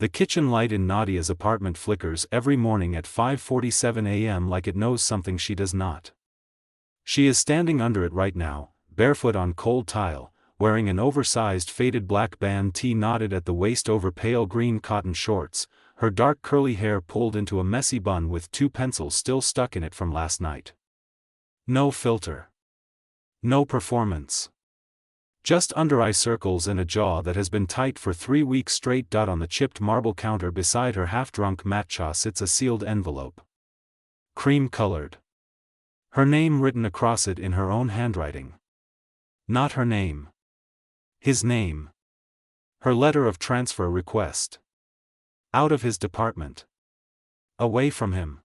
The kitchen light in Nadia's apartment flickers every morning at 5:47 a.m. like it knows something she does not. She is standing under it right now, barefoot on cold tile, wearing an oversized faded black band tee knotted at the waist over pale green cotton shorts, her dark curly hair pulled into a messy bun with 2 pencils still stuck in it from last night. No filter. No performance. Just under-eye circles and a jaw that has been tight for 3 weeks straight. On the chipped marble counter beside her half-drunk matcha sits a sealed envelope. Cream-colored. Her name written across it in her own handwriting. Not her name. His name. Her letter of transfer request. Out of his department. Away from him.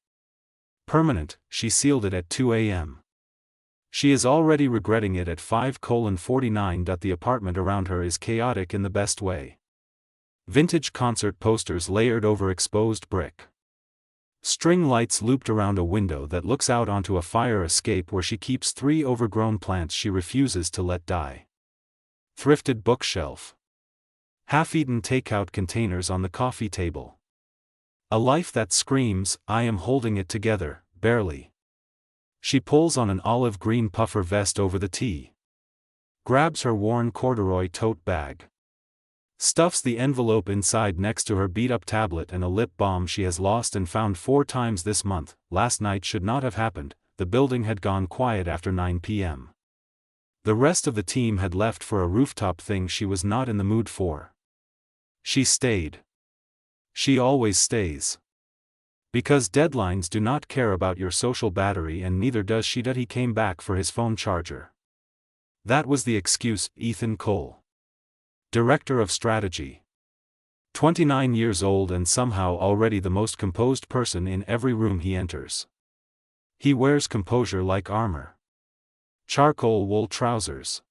Permanent. She sealed it at 2 a.m. She is already regretting it at 5:49. The apartment around her is chaotic in the best way. Vintage concert posters layered over exposed brick. String lights looped around a window that looks out onto a fire escape where she keeps 3 overgrown plants she refuses to let die. Thrifted bookshelf. Half-eaten takeout containers on the coffee table. A life that screams, "I am holding it together, barely." She pulls on an olive green puffer vest over the tee. Grabs her worn corduroy tote bag. Stuffs the envelope inside next to her beat-up tablet and a lip balm she has lost and found 4 times this month. Last night should not have happened. The building had gone quiet after 9 p.m. The rest of the team had left for a rooftop thing she was not in the mood for. She stayed. She always stays. Because deadlines do not care about your social battery, and neither does she that he came back for his phone charger. That was the excuse. Ethan Cole. Director of Strategy. 29 years old and somehow already the most composed person in every room he enters. He wears composure like armor. Charcoal wool trousers.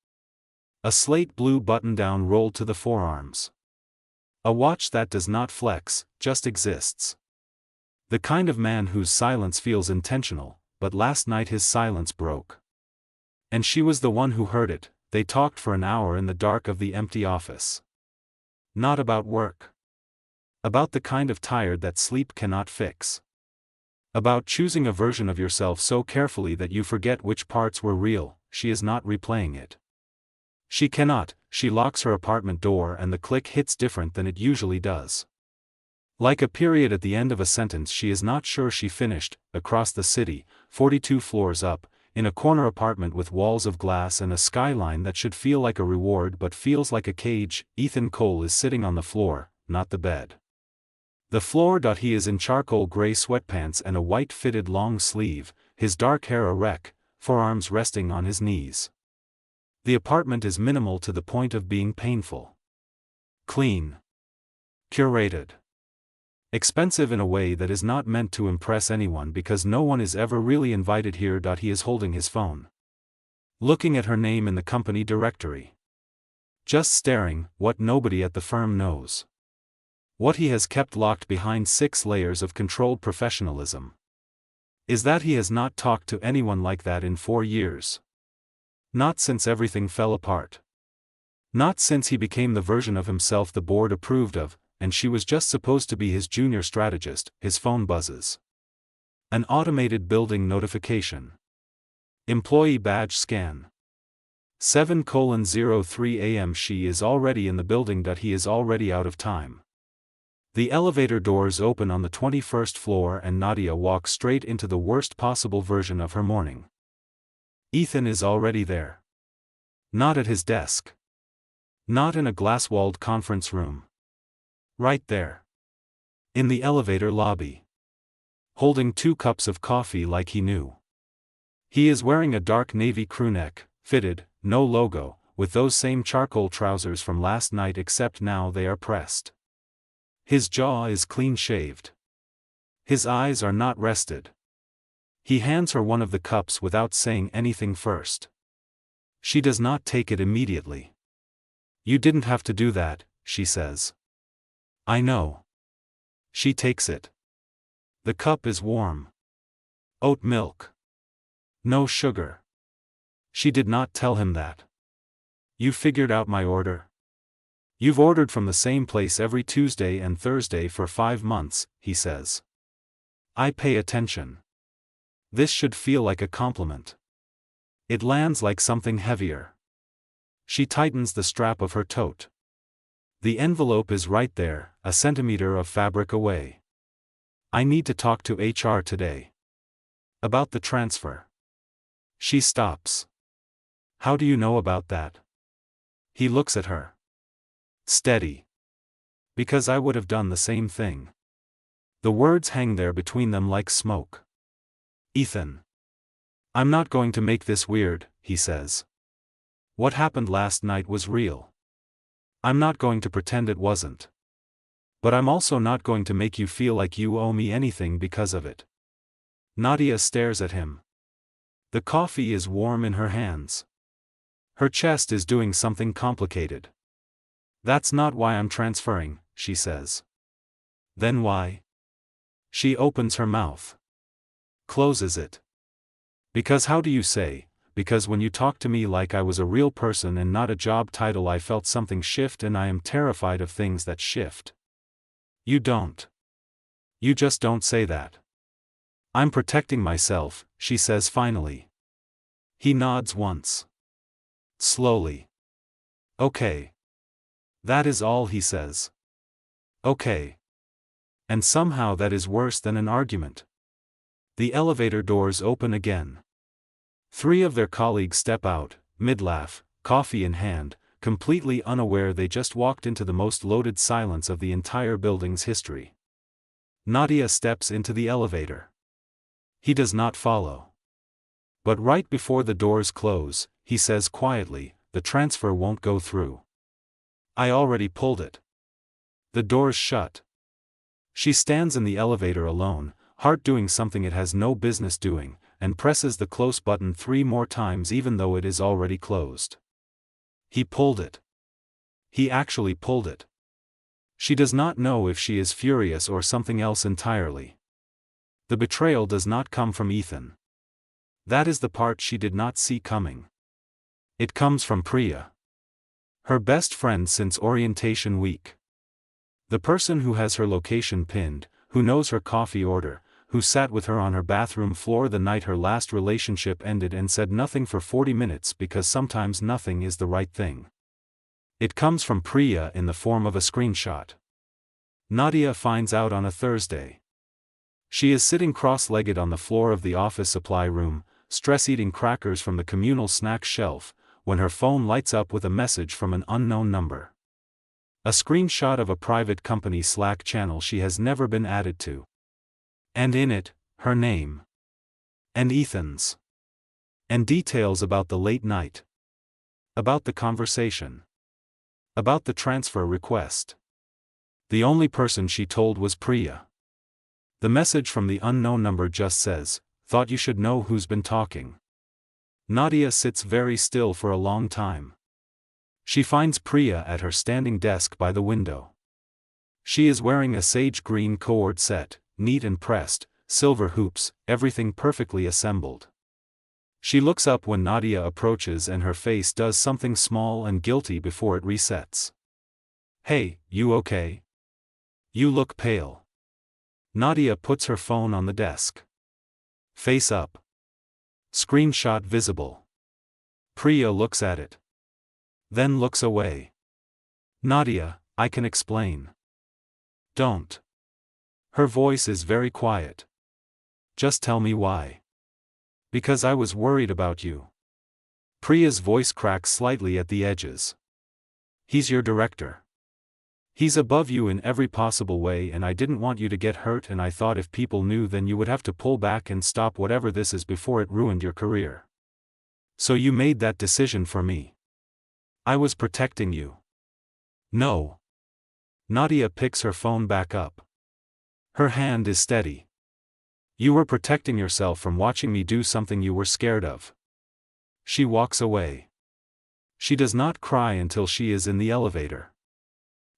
A slate blue button-down rolled to the forearms. A watch that does not flex, just exists. The kind of man whose silence feels intentional, but last night his silence broke. And she was the one who heard it. They talked for an hour in the dark of the empty office. Not about work. About the kind of tired that sleep cannot fix. About choosing a version of yourself so carefully that you forget which parts were real. She is not replaying it. She cannot. She locks her apartment door and the click hits different than it usually does. Like a period at the end of a sentence she is not sure she finished. Across the city, 42 floors up, in a corner apartment with walls of glass and a skyline that should feel like a reward but feels like a cage, Ethan Cole is sitting on the floor, not the bed. The floor. He is in charcoal gray sweatpants and a white fitted long sleeve, his dark hair a wreck, forearms resting on his knees. The apartment is minimal to the point of being painful. Clean. Curated. Expensive in a way that is not meant to impress anyone because no one is ever really invited here. He is holding his phone. Looking at her name in the company directory. Just staring, what nobody at the firm knows. What he has kept locked behind 6 layers of controlled professionalism. Is that he has not talked to anyone like that in 4 years. Not since everything fell apart. Not since he became the version of himself the board approved of, and she was just supposed to be his junior strategist. His phone buzzes. An automated building notification. Employee badge scan. 7:03 a.m. She is already in the building. He is already out of time. The elevator doors open on the 21st floor and Nadia walks straight into the worst possible version of her morning. Ethan is already there. Not at his desk. Not in a glass-walled conference room. Right there. In the elevator lobby. Holding 2 cups of coffee like he knew. He is wearing a dark navy crewneck, fitted, no logo, with those same charcoal trousers from last night except now they are pressed. His jaw is clean-shaved. His eyes are not rested. He hands her one of the cups without saying anything first. She does not take it immediately. "You didn't have to do that," she says. "I know." She takes it. The cup is warm. Oat milk. No sugar. She did not tell him that. "You figured out my order?" You've ordered from the same place every Tuesday and Thursday for 5 months, he says. I pay attention. This should feel like a compliment. It lands like something heavier. She tightens the strap of her tote. The envelope is right there, a centimeter of fabric away. I need to talk to HR today. About the transfer. She stops. How do you know about that? He looks at her. Steady. Because I would have done the same thing. The words hang there between them like smoke. Ethan. I'm not going to make this weird, he says. What happened last night was real. I'm not going to pretend it wasn't. But I'm also not going to make you feel like you owe me anything because of it. Nadia stares at him. The coffee is warm in her hands. Her chest is doing something complicated. That's not why I'm transferring, she says. Then why? She opens her mouth. Closes it. Because how do you say, because when you talk to me like I was a real person and not a job title, I felt something shift and I am terrified of things that shift. You don't. You just don't say that. I'm protecting myself, she says finally. He nods once. Slowly. Okay. That is all he says. Okay. And somehow that is worse than an argument. The elevator doors open again. 3 of their colleagues step out, mid-laugh, coffee in hand, completely unaware they just walked into the most loaded silence of the entire building's history. Nadia steps into the elevator. He does not follow. But right before the doors close, he says quietly, the transfer won't go through. I already pulled it. The doors shut. She stands in the elevator alone, heart doing something it has no business doing, and presses the close button 3 more times even though it is already closed. He pulled it. He actually pulled it. She does not know if she is furious or something else entirely. The betrayal does not come from Ethan. That is the part she did not see coming. It comes from Priya. Her best friend since orientation week. The person who has her location pinned, who knows her coffee order, who sat with her on her bathroom floor the night her last relationship ended and said nothing for 40 minutes because sometimes nothing is the right thing. It comes from Priya in the form of a screenshot. Nadia finds out on a Thursday. She is sitting cross-legged on the floor of the office supply room, stress-eating crackers from the communal snack shelf, when her phone lights up with a message from an unknown number. A screenshot of a private company Slack channel she has never been added to. And in it, her name. And Ethan's. And details about the late night. About the conversation. About the transfer request. The only person she told was Priya. The message from the unknown number just says, thought you should know who's been talking. Nadia sits very still for a long time. She finds Priya at her standing desk by the window. She is wearing a sage green cord set, neat and pressed, silver hoops, everything perfectly assembled. She looks up when Nadia approaches and her face does something small and guilty before it resets. Hey, you okay? You look pale. Nadia puts her phone on the desk. Face up. Screenshot visible. Priya looks at it. Then looks away. Nadia, I can explain. Don't. Her voice is very quiet. Just tell me why. Because I was worried about you. Priya's voice cracks slightly at the edges. He's your director. He's above you in every possible way and I didn't want you to get hurt and I thought if people knew then you would have to pull back and stop whatever this is before it ruined your career. So you made that decision for me. I was protecting you. No. Nadia picks her phone back up. Her hand is steady. You were protecting yourself from watching me do something you were scared of. She walks away. She does not cry until she is in the elevator.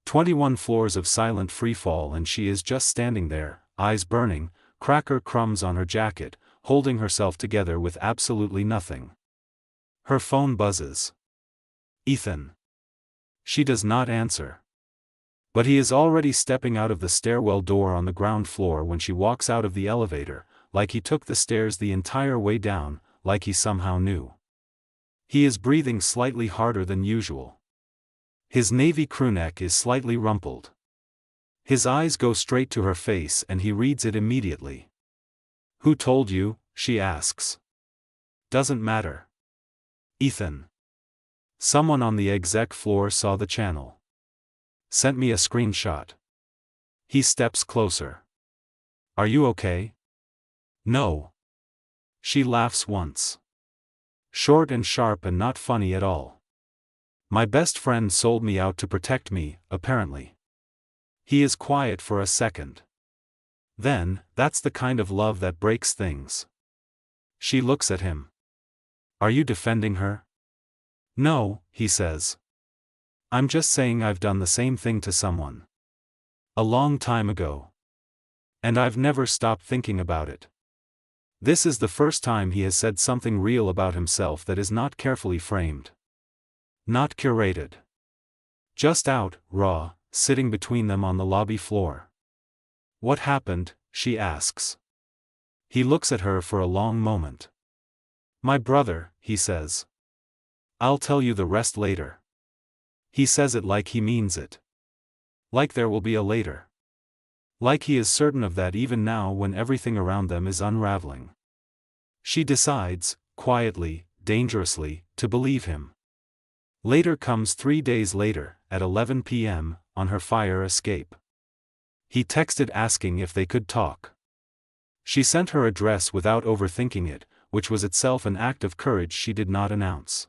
21 floors of silent freefall and she is just standing there, eyes burning, cracker crumbs on her jacket, holding herself together with absolutely nothing. Her phone buzzes. Ethan. She does not answer. But he is already stepping out of the stairwell door on the ground floor when she walks out of the elevator, like he took the stairs the entire way down, like he somehow knew. He is breathing slightly harder than usual. His navy crewneck is slightly rumpled. His eyes go straight to her face and he reads it immediately. "Who told you?" she asks. "Doesn't matter. Ethan. Someone on the exec floor saw the channel. Sent me a screenshot." He steps closer. "Are you okay?" "No." She laughs once. Short and sharp and not funny at all. "My best friend sold me out to protect me, apparently." He is quiet for a second. Then, "That's the kind of love that breaks things." She looks at him. "Are you defending her?" "No," he says. "I'm just saying I've done the same thing to someone. A long time ago. And I've never stopped thinking about it." This is the first time he has said something real about himself that is not carefully framed. Not curated. Just out, raw, sitting between them on the lobby floor. "What happened?" she asks. He looks at her for a long moment. "My brother," he says. "I'll tell you the rest later." He says it like he means it. Like there will be a later. Like he is certain of that even now when everything around them is unraveling. She decides, quietly, dangerously, to believe him. Later comes 3 days later, at 11 p.m., on her fire escape. He texted asking if they could talk. She sent her address without overthinking it, which was itself an act of courage she did not announce.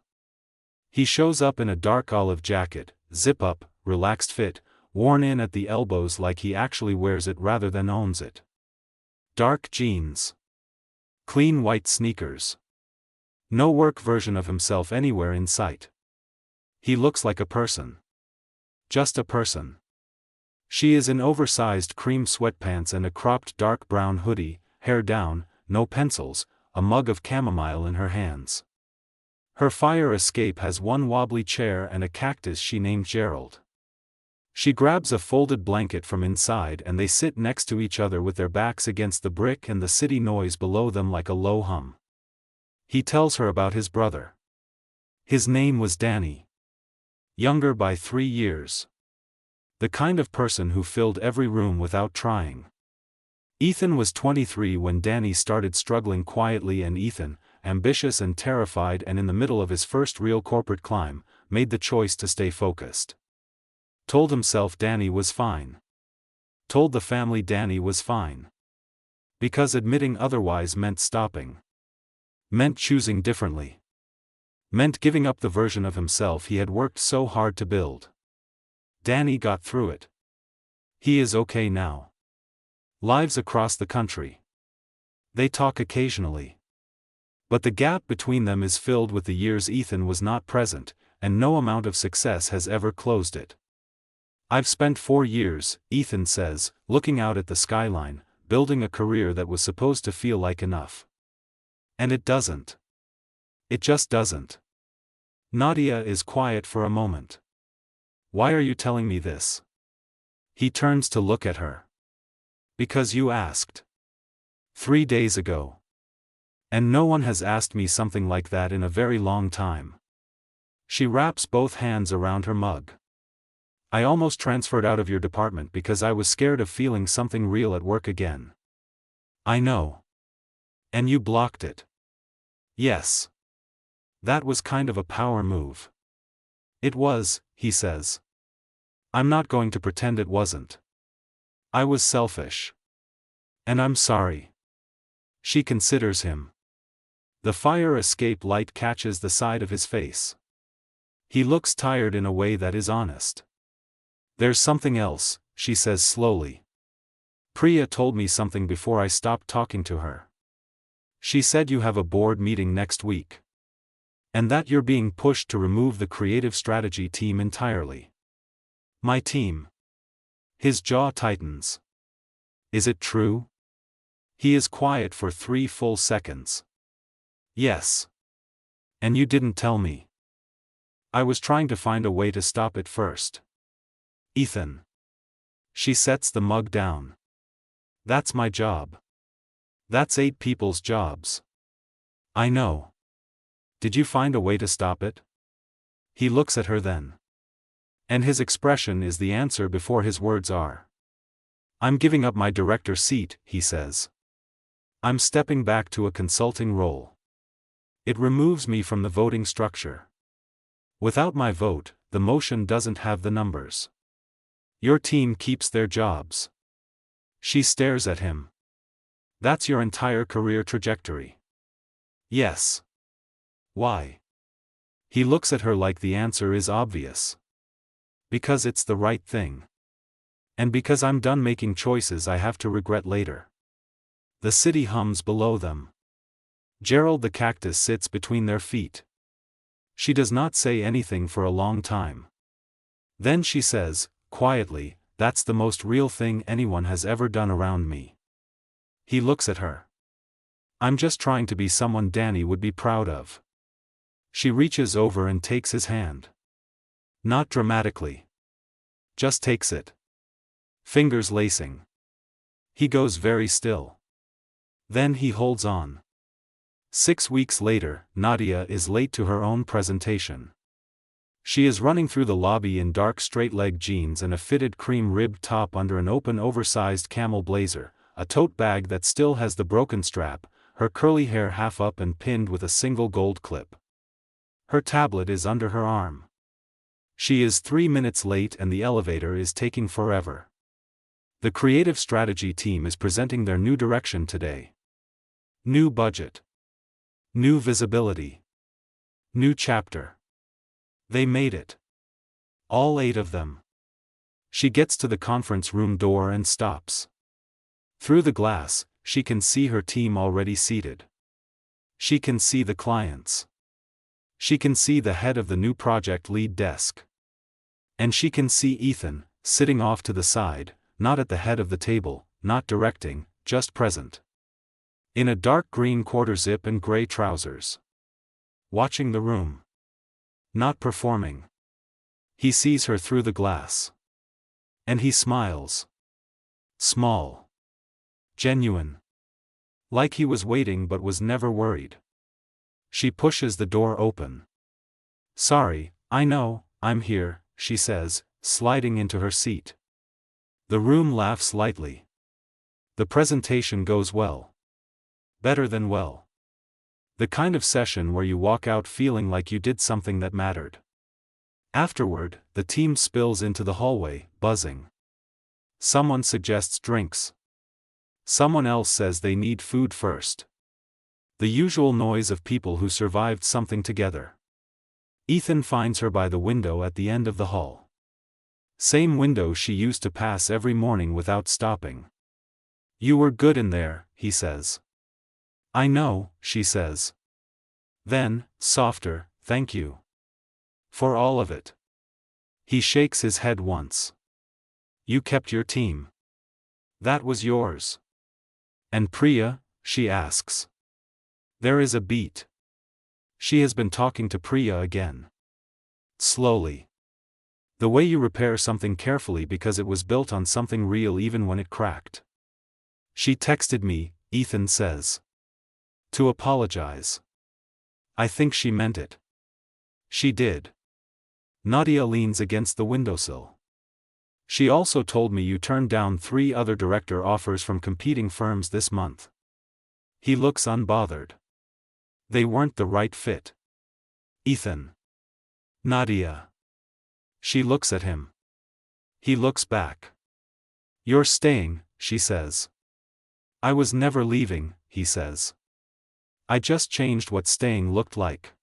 He shows up in a dark olive jacket, zip-up, relaxed fit, worn in at the elbows like he actually wears it rather than owns it. Dark jeans. Clean white sneakers. No work version of himself anywhere in sight. He looks like a person. Just a person. She is in oversized cream sweatpants and a cropped dark brown hoodie, hair down, no pencils, a mug of chamomile in her hands. Her fire escape has one wobbly chair and a cactus she named Gerald. She grabs a folded blanket from inside and they sit next to each other with their backs against the brick and the city noise below them like a low hum. He tells her about his brother. His name was Danny. Younger by 3 years. The kind of person who filled every room without trying. Ethan was 23 when Danny started struggling quietly, and Ethan, ambitious and terrified and in the middle of his first real corporate climb, made the choice to stay focused. Told himself Danny was fine. Told the family Danny was fine. Because admitting otherwise meant stopping. Meant choosing differently. Meant giving up the version of himself he had worked so hard to build. Danny got through it. He is okay now. Lives across the country. They talk occasionally. But the gap between them is filled with the years Ethan was not present, and no amount of success has ever closed it. "I've spent 4 years," Ethan says, looking out at the skyline, building a career that was supposed to feel like enough. And it doesn't. It just doesn't. Nadia is quiet for a moment. "Why are you telling me this?" He turns to look at her. "Because you asked. 3 days ago. And no one has asked me something like that in a very long time." She wraps both hands around her mug. "I almost transferred out of your department because I was scared of feeling something real at work again." "I know. And you blocked it." "Yes. That was kind of a power move." "It was," he says. "I'm not going to pretend it wasn't. I was selfish. And I'm sorry." She considers him. The fire escape light catches the side of his face. He looks tired in a way that is honest. "There's something else," she says slowly. "Priya told me something before I stopped talking to her. She said you have a board meeting next week. And that you're being pushed to remove the creative strategy team entirely." "My team?" His jaw tightens. "Is it true?" He is quiet for 3 full seconds. "Yes. And you didn't tell me." I was trying to find a way to stop it first. Ethan. She sets the mug down. That's my job. That's 8 people's jobs. I know. Did you find a way to stop it? He looks at her then. And his expression is the answer before his words are. I'm giving up my director seat, he says. I'm stepping back to a consulting role. It removes me from the voting structure. Without my vote, the motion doesn't have the numbers. Your team keeps their jobs. She stares at him. That's your entire career trajectory. Yes. Why? He looks at her like the answer is obvious. Because it's the right thing. And because I'm done making choices I have to regret later. The city hums below them. Gerald the cactus sits between their feet. She does not say anything for a long time. Then she says, quietly, that's the most real thing anyone has ever done around me. He looks at her. I'm just trying to be someone Danny would be proud of. She reaches over and takes his hand. Not dramatically. Just takes it. Fingers lacing. He goes very still. Then he holds on. 6 weeks later, Nadia is late to her own presentation. She is running through the lobby in dark straight-leg jeans and a fitted cream-ribbed top under an open oversized camel blazer, a tote bag that still has the broken strap, her curly hair half up and pinned with a single gold clip. Her tablet is under her arm. She is 3 minutes late and the elevator is taking forever. The creative strategy team is presenting their new direction today. New budget. New visibility. New chapter. They made it. All 8 of them. She gets to the conference room door and stops. Through the glass, she can see her team already seated. She can see the clients. She can see the head of the new project lead desk. And she can see Ethan, sitting off to the side, not at the head of the table, not directing, just present. In a dark green quarter zip and gray trousers. Watching the room. Not performing. He sees her through the glass. And he smiles. Small. Genuine. Like he was waiting but was never worried. She pushes the door open. Sorry, I know, I'm here, she says, sliding into her seat. The room laughs lightly. The presentation goes well. Better than well. The kind of session where you walk out feeling like you did something that mattered. Afterward, the team spills into the hallway, buzzing. Someone suggests drinks. Someone else says they need food first. The usual noise of people who survived something together. Ethan finds her by the window at the end of the hall. Same window she used to pass every morning without stopping. You were good in there, he says. I know, she says. Then, softer, thank you. For all of it. He shakes his head once. You kept your team. That was yours. And Priya, she asks. There is a beat. She has been talking to Priya again. Slowly. The way you repair something carefully because it was built on something real even when it cracked. She texted me, Ethan says. To apologize. I think she meant it. She did. Nadia leans against the windowsill. She also told me you turned down 3 other director offers from competing firms this month. He looks unbothered. They weren't the right fit. Ethan. Nadia. She looks at him. He looks back. You're staying, she says. I was never leaving, he says. I just changed what staying looked like.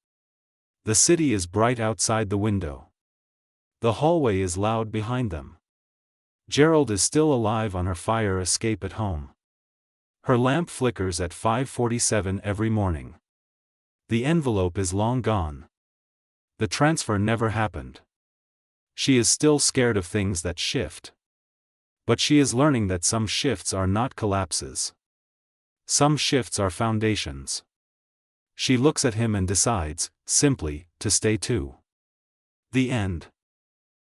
The city is bright outside the window. The hallway is loud behind them. Gerald is still alive on her fire escape at home. Her lamp flickers at 5:47 every morning. The envelope is long gone. The transfer never happened. She is still scared of things that shift. But she is learning that some shifts are not collapses. Some shifts are foundations. She looks at him and decides, simply, to stay too. The end.